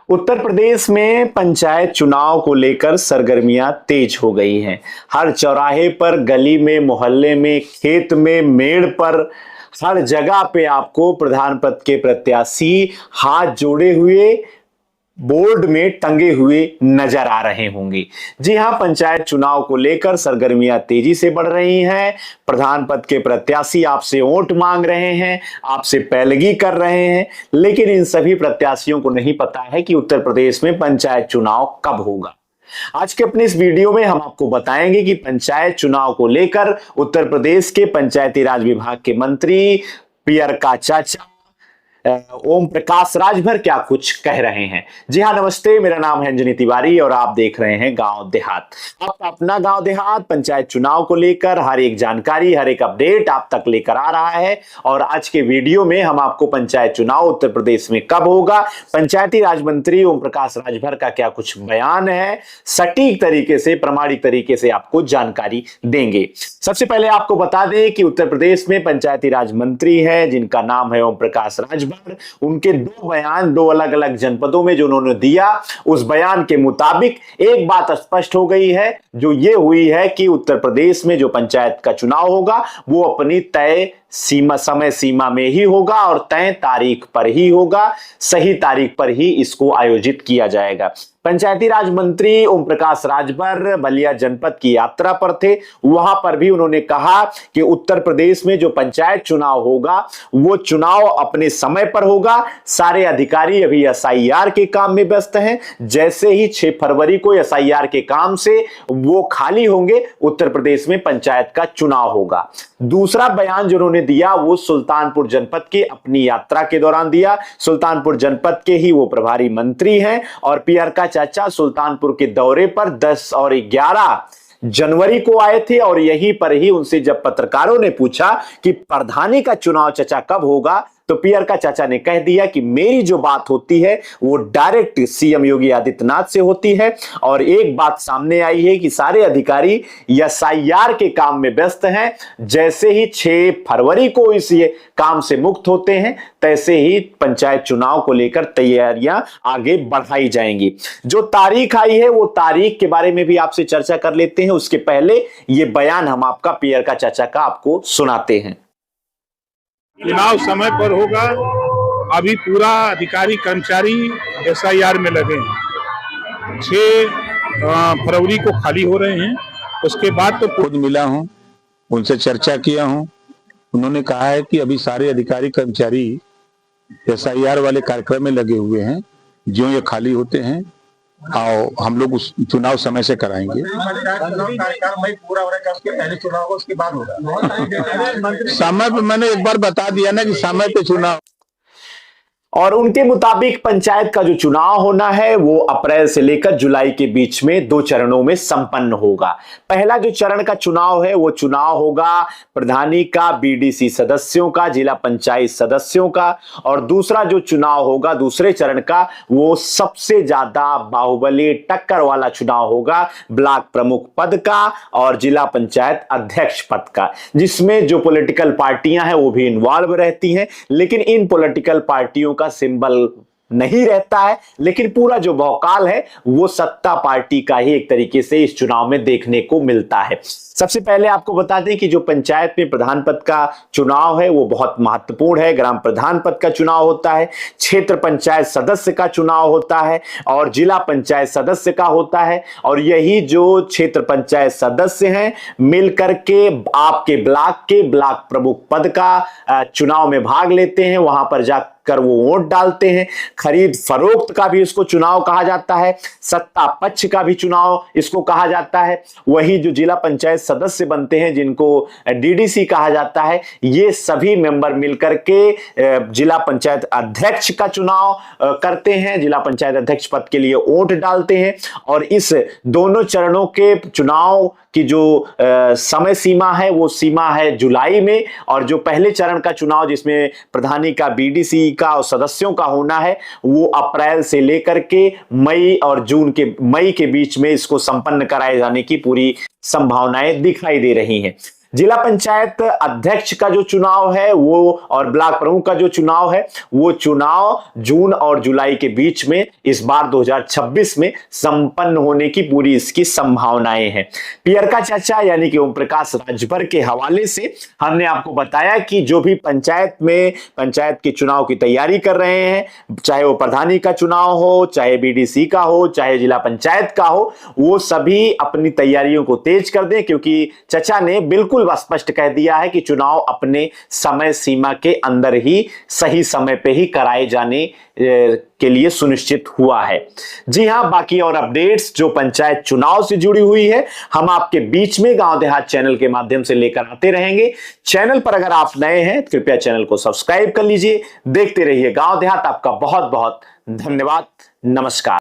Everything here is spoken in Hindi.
उत्तर प्रदेश में पंचायत चुनाव को लेकर सरगर्मियां तेज हो गई हैं। हर चौराहे पर, गली में, मोहल्ले में, खेत में, मेड़ पर, हर जगह पे आपको प्रधान पद के प्रत्याशी हाथ जोड़े हुए बोर्ड में टंगे हुए नजर आ रहे होंगे। जी हां, पंचायत चुनाव को लेकर सरगर्मियां तेजी से बढ़ रही हैं। प्रधान पद के प्रत्याशी आपसे वोट मांग रहे हैं, आपसे पैलगी कर रहे हैं, लेकिन इन सभी प्रत्याशियों को नहीं पता है कि उत्तर प्रदेश में पंचायत चुनाव कब होगा। आज के अपने इस वीडियो में हम आपको बताएंगे कि पंचायत चुनाव को लेकर उत्तर प्रदेश के पंचायती राज विभाग के मंत्री पियरका चाचा ओम प्रकाश राजभर क्या कुछ कह रहे हैं। जी हाँ, नमस्ते, मेरा नाम है अंजनी तिवारी और आप देख रहे हैं गांव देहात। आपका अपना गांव देहात पंचायत चुनाव को लेकर हर एक जानकारी, हर एक अपडेट आप तक लेकर आ रहा है। और आज के वीडियो में हम आपको पंचायत चुनाव उत्तर प्रदेश में कब होगा, पंचायती राज मंत्री ओम प्रकाश राजभर का क्या कुछ बयान है, सटीक तरीके से, प्रामाणिक तरीके से आपको जानकारी देंगे। सबसे पहले आपको बता दें कि उत्तर प्रदेश में पंचायती राज मंत्री है जिनका नाम है ओम प्रकाश राजभर। उनके दो बयान, दो अलग अलग जनपदों में जो उन्होंने दिया, उस बयान के मुताबिक एक बात स्पष्ट हो गई है, जो ये हुई है कि उत्तर प्रदेश में जो पंचायत का चुनाव होगा वो अपनी तय समय सीमा में ही होगा और तय तारीख पर ही होगा, सही तारीख पर ही इसको आयोजित किया जाएगा। पंचायती राज मंत्री ओम प्रकाश राजभर बलिया जनपद की यात्रा पर थे। वहां पर भी उन्होंने कहा कि उत्तर प्रदेश में जो पंचायत चुनाव होगा वो चुनाव अपने समय पर होगा। सारे अधिकारी अभी एसआईआर के काम में व्यस्त हैं। जैसे ही 6 फरवरी को एसआईआर के काम से वो खाली होंगे, उत्तर प्रदेश में पंचायत का चुनाव होगा। दूसरा बयान जो उन्होंने दिया वो सुल्तानपुर जनपद की अपनी यात्रा के दौरान दिया। सुल्तानपुर जनपद के ही वो प्रभारी मंत्री हैं और पियरका चाचा सुल्तानपुर के दौरे पर 10 और 11 जनवरी को आए थे और यहीं पर ही उनसे जब पत्रकारों ने पूछा कि प्रधानी का चुनाव चाचा कब होगा, तो पियरका चाचा ने कह दिया कि मेरी जो बात होती है वो डायरेक्ट सीएम योगी आदित्यनाथ से होती है। और एक बात सामने आई है कि सारे अधिकारी एसआईआर के काम में व्यस्त हैं। जैसे ही 6 फरवरी को इस ये काम से मुक्त होते हैं, तैसे ही पंचायत चुनाव को लेकर तैयारियां आगे बढ़ाई जाएंगी। जो तारीख आई है वो तारीख के बारे में भी आपसे चर्चा कर लेते हैं। उसके पहले ये बयान हम आपका पियरका चाचा का आपको सुनाते हैं। चुनाव समय पर होगा। अभी पूरा अधिकारी कर्मचारी एसआईआर में लगे हैं। 6 फरवरी को खाली हो रहे हैं। उसके बाद तो खुद मिला हूं, उनसे चर्चा किया हूं। उन्होंने कहा है कि अभी सारे अधिकारी कर्मचारी एसआईआर वाले कार्यक्रम में लगे हुए हैं। जो ये खाली होते हैं आओ हम लोग उस चुनाव समय से कराएंगे। समय पे मैंने एक बार बता दिया ना कि समय पे चुनाव। और उनके मुताबिक पंचायत का जो चुनाव होना है वो अप्रैल से लेकर जुलाई के बीच में 2 चरणों में संपन्न होगा। पहला जो चरण का चुनाव है वो चुनाव होगा प्रधानी का, बीडीसी सदस्यों का, जिला पंचायत सदस्यों का। और दूसरा जो चुनाव होगा दूसरे चरण का, वो सबसे ज्यादा बाहुबली टक्कर वाला चुनाव होगा, ब्लॉक प्रमुख पद का और जिला पंचायत अध्यक्ष पद का, जिसमें जो पॉलिटिकल पार्टियां हैं वो भी इन्वॉल्व रहती हैं। लेकिन इन पॉलिटिकल पार्टियों का सिंबल नहीं रहता है, लेकिन पूरा जो भौकाल है वो सत्ता पार्टी का ही एक तरीके से इस चुनाव में देखने को मिलता है। सबसे पहले आपको बता दें कि जो पंचायत में प्रधान पद का चुनाव है वो बहुत महत्वपूर्ण है। ग्राम प्रधान पद का चुनाव होता है, क्षेत्र पंचायत सदस्य का चुनाव होता है और जिला पंचायत सदस्य का होता है। और यही जो क्षेत्र पंचायत सदस्य हैं मिलकर के आपके ब्लॉक के ब्लॉक प्रमुख पद का चुनाव में भाग लेते हैं। वहां पर जाकर वो वोट डालते हैं। खरीद फरोख्त का भी इसको चुनाव कहा जाता है, सत्ता पक्ष का भी चुनाव इसको कहा जाता है। वही जो जिला पंचायत सदस्य बनते हैं जिनको डीडीसी कहा जाता है, ये सभी मेंबर मिलकर के जिला पंचायत अध्यक्ष का चुनाव करते हैं, जिला पंचायत अध्यक्ष पद के लिए वोट डालते हैं। और इस दोनों चरणों के चुनाव की जो समय सीमा है वो सीमा है जुलाई में। और जो पहले चरण का चुनाव जिसमें प्रधानी का, बीडीसी का और सदस्यों का होना है वो अप्रैल से लेकर के मई के बीच में इसको संपन्न कराए जाने की पूरी संभावनाएं दिखाई दे रही हैं। जिला पंचायत अध्यक्ष का जो चुनाव है वो और ब्लॉक प्रमुख का जो चुनाव है वो चुनाव जून और जुलाई के बीच में इस बार 2026 में संपन्न होने की पूरी इसकी संभावनाएं हैं। पियरका चाचा यानी कि ओम प्रकाश राजभर के हवाले से हमने आपको बताया कि जो भी पंचायत के चुनाव की तैयारी कर रहे हैं, चाहे वो प्रधानी का चुनाव हो, चाहे बीडीसी का हो, चाहे जिला पंचायत का हो, वो सभी अपनी तैयारियों को तेज कर दें, क्योंकि चचा ने बिल्कुल स्पष्ट कह दिया है कि चुनाव अपने समय सीमा के अंदर ही सही समय पे ही कराए जाने के लिए सुनिश्चित हुआ है। जी हां, बाकी और अपडेट्स जो पंचायत चुनाव से जुड़ी हुई है हम आपके बीच में गांव देहात चैनल के माध्यम से लेकर आते रहेंगे। चैनल पर अगर आप नए हैं तो कृपया चैनल को सब्सक्राइब कर लीजिए। देखते रहिए गांव देहात। आपका बहुत बहुत धन्यवाद। नमस्कार।